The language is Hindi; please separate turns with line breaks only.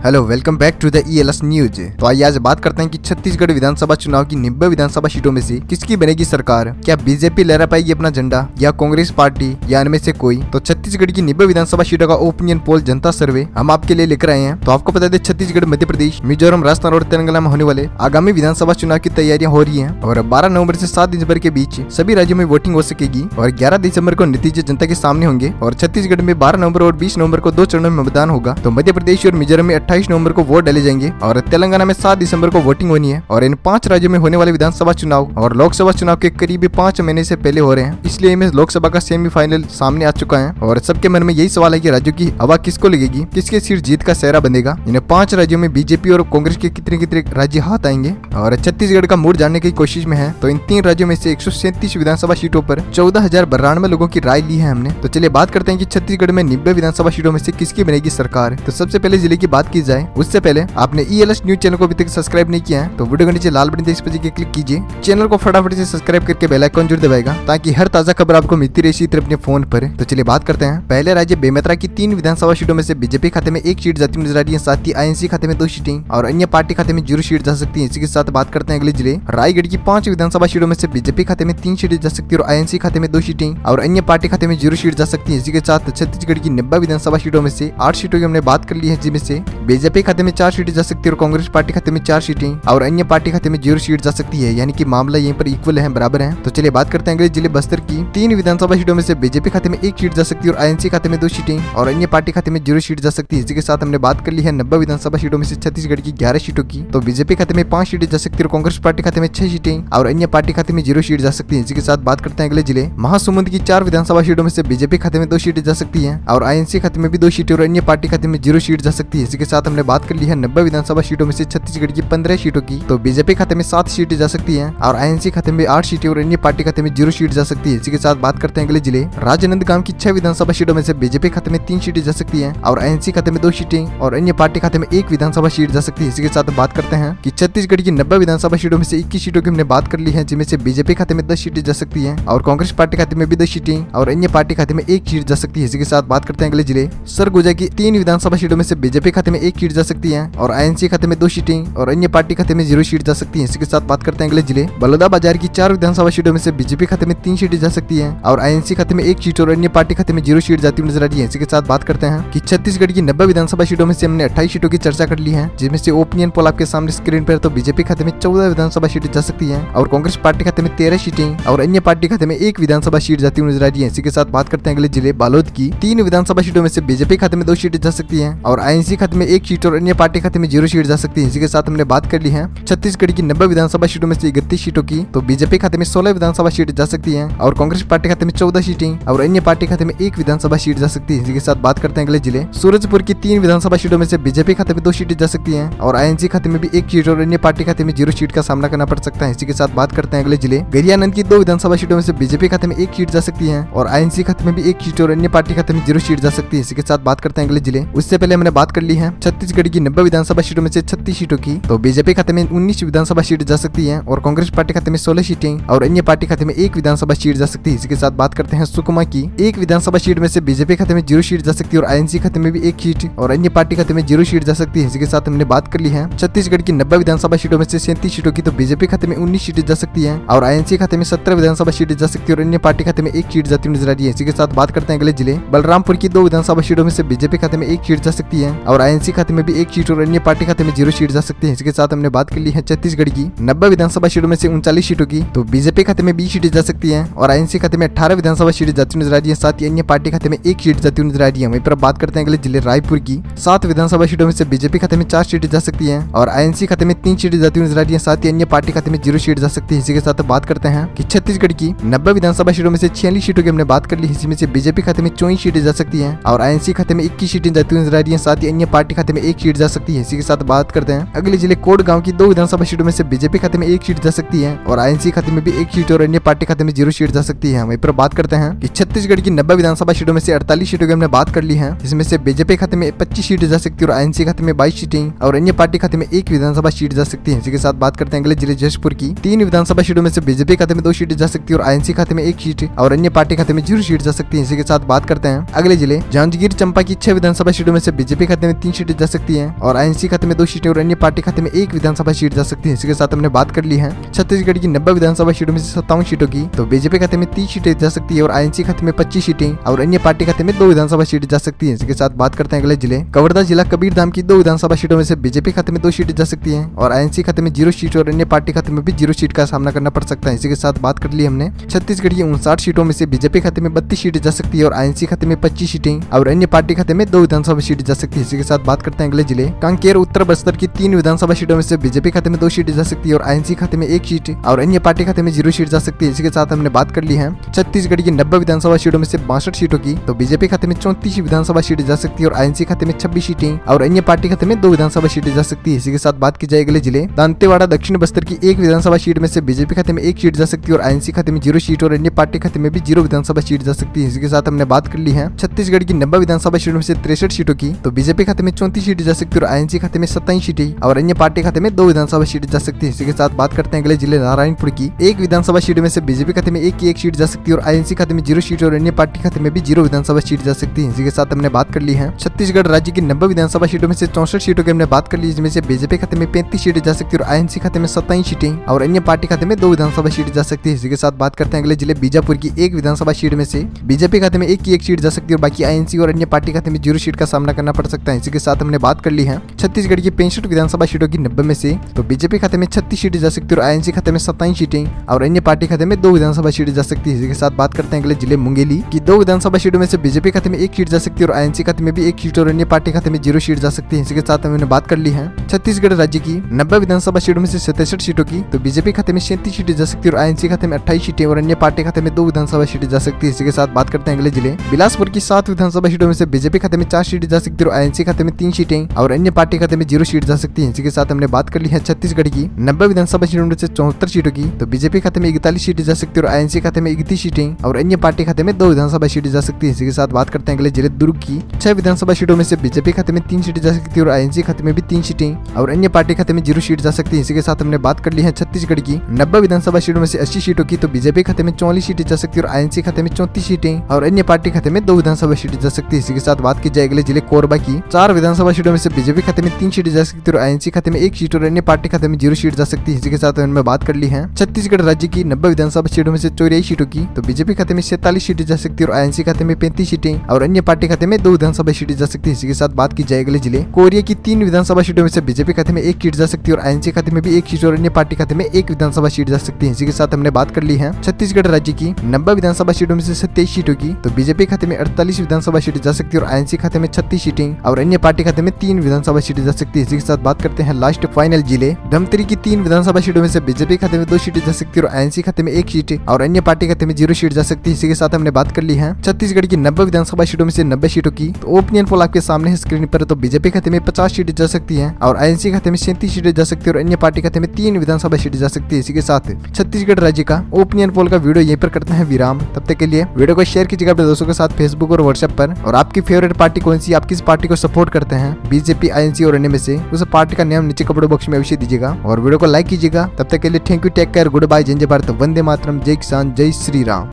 Hello, welcome back to the ELS news. तो आइए आज बात करते हैं कि छत्तीसगढ़ विधानसभा चुनाव की 90 विधानसभा सीटों में से किसकी बनेगी सरकार। क्या बीजेपी लहरा पाएगी अपना झंडा या कांग्रेस पार्टी या इनमें से कोई। तो छत्तीसगढ़ की 90 विधानसभा सीटों का ओपिनियन पोल जनता सर्वे हम आपके लिए लेकर आए हैं। तो आपको बता दें, छत्तीसगढ़, मध्य प्रदेश, मिजोरम, राजस्थान और तेलंगाना में होने वाले आगामी विधानसभा चुनाव की तैयारियां हो रही है और 12 नवंबर से 7 दिसंबर के बीच सभी राज्यों में वोटिंग हो सकेगी और 11 दिसंबर को नतीजे जनता के सामने होंगे। और छत्तीसगढ़ में 12 नवंबर और 20 नवंबर को 2 चरणों में मतदान होगा। तो मध्य प्रदेश और मिजोरम में 28 नवंबर को वोट डाले जाएंगे और तेलंगाना में 7 दिसंबर को वोटिंग होनी है। और इन 5 राज्यों में होने वाले विधानसभा चुनाव और लोकसभा चुनाव के करीब 5 महीने से पहले हो रहे हैं, इसलिए इनमें लोकसभा का सेमीफाइनल सामने आ चुका है। और सबके मन में यही सवाल है कि राज्यों की हवा किसको लगेगी, किसके सिर जीत का सेहरा बनेगा। इन 5 राज्यों में बीजेपी और कांग्रेस के कितने कितने राज्य हाथ आएंगे और छत्तीसगढ़ का मूड जानने की कोशिश में है। तो इन 3 राज्यों में से 137 विधानसभा सीटों पर 14,092 लोगों की राय ली है हमने। तो चलिए बात करते हैं कि छत्तीसगढ़ में 90 विधानसभा सीटों में से किसकी बनेगी सरकार। तो सबसे पहले जिले की बात की जाए, उससे पहले आपने ELS न्यूज चैनल को अभी तक सब्सक्राइब नहीं किया है तो वीडियो के नीचे लाल बटन इस पर क्लिक कीजिए। चैनल को फटाफट से सब्सक्राइब करके बेल आइकन जरूर दबाएगा ताकि हर ताजा खबर आपको मिलती रहे इसी तरह अपने फोन पर। तो चलिए बात करते हैं। पहले राज्य बेमेतरा की 3 विधानसभा सीटों में से बीजेपी खाते में 1 सीट जाती नजर आ रही है, साथ ही INC खाते में 2 सीटें और अन्य पार्टी खाते में 0 सीट जा सकती है। इसी के साथ बात करते हैं अगले जिले रायगढ़ की 5 विधानसभा सीटों में से बीजेपी खाते में 3 सीटें जा सकती है और INC खाते में 2 सीटें और अन्य पार्टी खाते में 0 सीट जा सकती है। इसी के साथ छत्तीसगढ़ की 90 विधानसभा सीटों में से 8 सीटों की हमने बात कर ली है, जिनमें से बीजेपी खाते में 4 सीटें जा सकती है और कांग्रेस पार्टी खाते में 4 सीटें और अन्य पार्टी खाते में 0 सीट जा सकती है, यानी कि मामला यहीं पर इक्वल है, बराबर है। तो चलिए बात करते हैं अगले जिले बस्तर की 3 विधानसभा सीटों में से बीजेपी खाते में 1 सीट जा सकती है और INC खाते में 2 सीटें और अन्य पार्टी खाते में 0 सीट जा सकती है। इसी के साथ हमने बात कर ली है 90 विधानसभा सीटों में से छत्तीसगढ़ की 11 सीटों की। तो बीजेपी खाते में 5 सीटें जा सकती है और कांग्रेस पार्टी खाते में 6 सीटें और अन्य पार्टी खाते में 0 सीट जा सकती है। इसी के साथ बात करते हैं अगले जिले महासमुंद की 4 विधानसभा सीटों में से बीजेपी खाते में 2 सीटें जा सकती है और INC खाते में भी 2 सीटें और अन्य पार्टी खाते में 0 सीट जा सकती है। इसी के साथ हमने बात कर ली है 90 विधानसभा सीटों में से छत्तीसगढ़ की 15 सीटों की। तो बीजेपी खाते में 7 सीटें जा सकती है और INC खाते में 8 सीटें और अन्य पार्टी खाते में 0 सीट जा सकती है। इसी के साथ बात करते हैं अगले जिले राजनांदगांव की 6 विधानसभा सीटों में से बीजेपी खाते में 3 सीटें जा सकती है और INC खाते में 2 सीटें और अन्य पार्टी खाते में 1 विधानसभा सीट जा सकती है। इसी के साथ बात करते हैं कि छत्तीसगढ़ की 90 विधानसभा सीटों में से 21 सीटों की हमने बात कर ली है, जिनमें से बीजेपी खाते में 10 सीटें जा सकती है और कांग्रेस पार्टी खाते में भी 10 सीटें और अन्य पार्टी खाते में 1 सीट जा सकती है। इसी के साथ बात करते हैं अगले जिले सरगुजा की 3 विधानसभा सीटों में से बीजेपी खाते में 1 सीट जा सकती है और INC खाते में 2 सीटें और अन्य पार्टी खाते में 0 सीट जा सकती है। इसी के साथ बात करते हैं अगले जिले बलौदाबाजार की 4 विधानसभा सीटों में से बीजेपी खाते में 3 सीटें जा सकती है और INC खाते में 1 सीट और अन्य पार्टी खाते में 0 सीट जाती हुई नजर आ रही है। इसी के साथ बात करते हैं कि छत्तीसगढ़ की 90 विधानसभा सीटों में से हमने 28 सीटों की चर्चा कर ली है, जिसमें से ओपिनियन पोल आपके सामने स्क्रीन पर। तो बीजेपी खाते में 14 विधानसभा सीटें जा सकती है और कांग्रेस पार्टी खाते में 13 सीटें और अन्य पार्टी खाते में 1 विधानसभा सीट जाती हुई नजर आ रही है। इसी के साथ बात करते हैं अगले जिले बालोद की 3 विधानसभा सीटों में से बीजेपी खाते में 2 सीटें जा सकती है और INC खाते में 1 सीट और अन्य पार्टी खाते में 0 सीट जा सकती है। इसी के साथ हमने बात कर ली है छत्तीसगढ़ की 90 विधानसभा सीटों में से 31 सीटों की। तो बीजेपी खाते में 16 विधानसभा सीट जा सकती है और कांग्रेस पार्टी खाते में 14 सीटें और अन्य पार्टी खाते में 1 विधानसभा सीट जा सकती है। इसी के साथ बात करते हैं अगले जिले सूरजपुर की 3 विधानसभा सीटों में से बीजेपी खाते में 2 सीटें जा सकती है और INC खाते में भी 1 सीट और अन्य पार्टी खाते में 0 सीट का सामना करना पड़ सकता है। इसी के साथ बात करते हैं अगले जिले गरियानंद की 2 विधानसभा सीटों में से बीजेपी खाते में 1 सीट जा सकती है और INC खाते में भी 1 सीट और अन्य पार्टी खाते में 0 सीट जा सकती है। इसी के साथ बात करते हैं अगले जिले उससे पहले हमने बात कर ली है छत्तीसगढ़ की 90 विधानसभा सीटों में से 36 सीटों की। तो बीजेपी खाते में 19 विधानसभा सीट जा सकती है और कांग्रेस पार्टी खाते में 16 सीटें और अन्य पार्टी खाते में 1 विधानसभा सीट जा सकती है। इसी के साथ बात करते हैं सुकमा की 1 विधानसभा सीट में से बीजेपी खाते में 0 सीट जा सकती है और INC खाते में भी 1 सीट और अन्य पार्टी खाते में 0 सीट जा सकती है। इसी के साथ हमने बात कर ली है छत्तीसगढ़ की 90 विधानसभा सीटों में से 37 सीटों की। तो बीजेपी खाते में 19 सीटें जा सकती है और INC खाते में 17 विधानसभा सीटें जा सकती है और अन्य पार्टी खाते में 1 सीट जाती हुई नजर आ रही है। इसी के साथ बात करते हैं अगले जिले बलरामपुर की 2 विधानसभा सीटों में से बीजेपी खाते में 1 सीट जा सकती है और INC खाते में भी 1 सीट और अन्य पार्टी खाते में 0 सीट जा सकती है। इसके साथ हमने बात कर ली है छत्तीसगढ़ की 90 विधानसभा सीटों में से 39 सीटों की। तो बीजेपी खाते में 20 सीटें जा सकती है और INC खाते में 18 विधानसभा सीटें जाती हुई नजर आ रही है, साथ ही अन्य पार्टी खाते में 1 सीट जाती हुई नजर आ रही है। वहीं पर बात करते हैं अगले जिले रायपुर की 7 विधानसभा सीटों में से बीजेपी खाते में 4 सीटें जा सकती है और INC खाते में 3 सीटें जाती हुई नजर आ रही है, साथ ही अन्य पार्टी खाते में 0 सीट जा सकती है। इसी के साथ बात करते हैं कि छत्तीसगढ़ की 90 विधानसभा सीटों में से 46 सीटों की हमने बात कर ली, इसमें से बीजेपी खाते में 24 सीटें जा सकती है और INC खाते में 21 सीटें जाती हुई नजर आ रही है, साथ ही अन्य पार्टी खाते में 1 सीट जा सकती है। इसी के साथ बात करते हैं अगले जिले कोटगांव की 2 विधानसभा सीटों में से बीजेपी खाते में 1 सीट जा सकती है और INC खाते में भी 1 सीट और अन्य पार्टी खाते में 0 सीट जा सकती है। वहीं पर बात करते हैं कि छत्तीसगढ़ की 90 विधानसभा सीटों में से 48 सीटों की हमने बात कर ली है, इसमें से बीजेपी खाते में 25 सीटें जा सकती है और INC खाते में 22 सीटें और अन्य पार्टी खाते में 1 विधानसभा सीट जा सकती है। इसी के साथ बात करते हैं अगले जिले जशपुर की 3 विधानसभा सीटों में से बीजेपी खाते में 2 सीटें जा सकती है और INC खाते में 1 सीट और अन्य पार्टी खाते में 0 सीट जा सकती है। इसी के साथ बात करते हैं अगले जिले जांजगीर चंपा की 6 विधानसभा सीटों में से बीजेपी खाते में 3 सीटें सीटें जा सकती है और आईएनसी खाते में 2 सीटें और अन्य पार्टी खाते में 1 विधानसभा सीट जा सकती है। इसके साथ हमने बात कर ली है छत्तीसगढ़ की 90 विधानसभा सीटों में से 57 सीटों की तो बीजेपी खाते में 30 सीटें जा सकती है और आईएनसी खाते में 25 सीटें और अन्य पार्टी खाते में 2 विधानसभा सीटें जा सकती है। इसके साथ बात करते हैं अगले जिले कवर्धा जिला कबीरधाम की 2 विधानसभा सीटों में से बीजेपी खाते में 2 सीटें जा सकती है और आईएनसी खाते में 0 सीट और अन्य पार्टी खाते में भी 0 सीट का सामना करना पड़ सकता है। इसी के साथ बात कर ली हमने छत्तीसगढ़ की 59 सीटों में से बीजेपी खाते में 32 सीटें जा सकती है और आईएनसी खाते में 25 सीटें और अन्य पार्टी खाते में 2 विधानसभा सीटें जा सकती है। इसी के साथ बात करते हैं अगले जिले कांकेर उत्तर बस्तर की 3 विधानसभा सीटों में से बीजेपी खाते में 2 सीटें जा सकती है और आईएनसी खाते में 1 सीट और अन्य पार्टी खाते में 0 सीट जा सकती है। इसी के साथ हमने बात कर ली है छत्तीसगढ़ की 90 विधानसभा सीटों में से 62 सीटों की तो बीजेपी खाते में 34 विधानसभा सीटें जा सकती है और आईएनसी खाते में 26 सीटें और अन्य पार्टी खाते में 2 विधानसभा सीटें जा सकती है। इसी के साथ बात की जाए अगले जिले दंतेवाड़ा दक्षिण बस्तर की 1 विधानसभा सीट में से बीजेपी खाते में 1 सीट जा सकती है और आईएनसी खाते में 0 सीट और अन्य पार्टी खाते में भी 0 विधानसभा सीट जा सकती है। इसी के साथ हमने बात कर ली है छत्तीसगढ़ की 90 विधानसभा सीटों में से 63 सीटों की तो बीजेपी खाते में 34 सीटें जा सकती है और आईएनसी खाते में 27 सीटें और अन्य पार्टी खाते में 2 विधानसभा सीटें जा सकती है। इसी के साथ बात करते हैं अगले जिले नारायणपुर की 1 विधानसभा सीट में से बीजेपी खाते में 1 की 1 सीट जा सकती है और आईएनसी खाते में 0 सीट और अन्य पार्टी खाते में भी 0 विधानसभा सीट जा सकती है। इसी के साथ हमने बात कर ली है छत्तीसगढ़ राज्य की 90 विधानसभा सीटों में से 64 सीटों की हमने बात कर ली जिसमें से बीजेपी खाते में 35 सीटें जा सकती है और आईएनसी खाते में 27 सीटें और अन्य पार्टी खाते में 2 विधानसभा सीट जा सकती है। इसी के साथ बात करते हैं अगले जिले बीजापुर की 1 विधानसभा सीट में से बीजेपी खाते में 1 की 1 सीट जा सकती है और बाकी आईएनसी और अन्य पार्टी खाते में 0 सीट का सामना करना पड़ सकता है। इसी के साथ हमने बात कर ली है छत्तीसगढ़ की 65 विधानसभा सीटों की 90 में से तो बीजेपी खाते में 36 सीटें जा सकती है और आईएनसी खाते में 27 सीटें और अन्य पार्टी खाते में 2 विधानसभा सीटें जा सकती है। इसी के साथ बात करते हैं अगले जिले मुंगेली की 2 विधानसभा सीटों में से बीजेपी खाते में 1 सीट जा सकती है और आईएनसी खाते में भी 1 सीट और अन्य पार्टी खाते में 0 सीट जा सकती है। इसी के साथ हमने बात कर ली है छत्तीसगढ़ राज्य की 90 विधानसभा सीटों में से 67 सीटों की तो बीजेपी खाते में 37 सीटें जा सकती है और आईएनसी खाते में 28 सीटें और अन्य पार्टी खाते में 2 विधानसभा सीटें जा सकती है। इसी के साथ बात करते हैं अगले जिले बिलासपुर की 7 विधानसभा सीटों में से बीजेपी खाते में 4 सीटें जा सकती है और आईएनसी खाते में 3 सीटें और अन्य पार्टी खाते में 0 सीट जा सकती है। इसी के साथ हमने बात कर ली है छत्तीसगढ़ की 90 विधानसभा सीटों में से 74 सीटों की तो बीजेपी खाते में 41 सीटें जा सकती है और आईएनसी खाते में 31 सीटें और अन्य पार्टी खाते में 2 विधानसभा सीटें जा सकती है। इसी के साथ बात करते हैं अगले जिले दुर्ग की 6 विधानसभा सीटों में से बीजेपी खाते में 3 सीटें जा सकती है और आईएनसी खाते में भी 3 सीटें और अन्य पार्टी खाते में 0 सीट जा सकती है। इसी के साथ हमने बात कर ली है छत्तीसगढ़ की 90 विधानसभा सीटों में से 80 सीटों की तो बीजेपी खाते में 44 सीटें जा सकती है और आईएनसी खाते में 34 सीटें और अन्य पार्टी खाते में 2 विधानसभा सीटें जा सकती है। इसी के साथ बात की जाए अगले जिले कोरबा की 4 विधानसभा सीटों में से बीजेपी खाते में 3 सीटें जा सकती है और आईएनसी खाते में 1 सीट और अन्य पार्टी खाते में 0 सीट जा सकती है। इसी के साथ हमने बात कर ली है छत्तीसगढ़ राज्य की 90 विधानसभा सीटों में से 84 सीटों की तो बीजेपी खाते में 47 सीटें जा सकती है और आईएनसी खाते में 35 सीटें और अन्य पार्टी खाते में 2 विधानसभा सीटें जा सकती है। इसी के साथ बात की जाए अगले जिले कोरिया की 3 विधानसभा सीटों में से बीजेपी खाते में 1 सीट जा सकती है और आईएनसी खाते में भी 1 सीट और अन्य पार्टी खाते में 1 विधानसभा सीट जा सकती है। इसी के साथ हमने बात कर ली है छत्तीसगढ़ राज्य की 90 विधानसभा सीटों में से 27 सीटों की तो बीजेपी खाते में 48 विधानसभा सीटें जा सकती है और आईएनसी खाते में 36 सीटें और अन्य पार्टी खाते में 3 विधानसभा सीटें जा सकती है। इसी के साथ बात करते हैं लास्ट फाइनल जिले धमतरी की 3 विधानसभा सीटों में से बीजेपी खाते में 2 सीटें जा सकती है और आईएनसी खाते में 1 सीट और अन्य पार्टी खाते में 0 सीट जा सकती है। इसी के साथ हमने बात कर ली है छत्तीसगढ़ की 90 विधानसभा सीटों में से 90 सीटों की तो ओपिनियन पोल आपके सामने है स्क्रीन पर। तो बीजेपी खाते में 50 सीटें जा सकती है और आईएनसी खाते में 37 सीटें जा सकती है और अन्य पार्टी खाते में 3 विधानसभा सीटें जा सकती है। इसी के साथ छत्तीसगढ़ राज्य का ओपिनियन पोल का वीडियो यहीं पर करते हैं विराम। तब तक के लिए वीडियो को शेयर कीजिएगा अपने दोस्तों के साथ फेसबुक और व्हाट्सएप पर। और आपकी फेवरेट पार्टी कौन सी, आप किस पार्टी को सपोर्ट करते हैं, बीजेपी, आईएनसी और अन्य में से, उस पार्टी का नाम नीचे कमेंट बॉक्स में अवश्य दीजिएगा और वीडियो को लाइक कीजिएगा। तब तक के लिए thank you, take care, good bye, जय भारत, वंदे मातरम, जय किसान, जय श्री राम।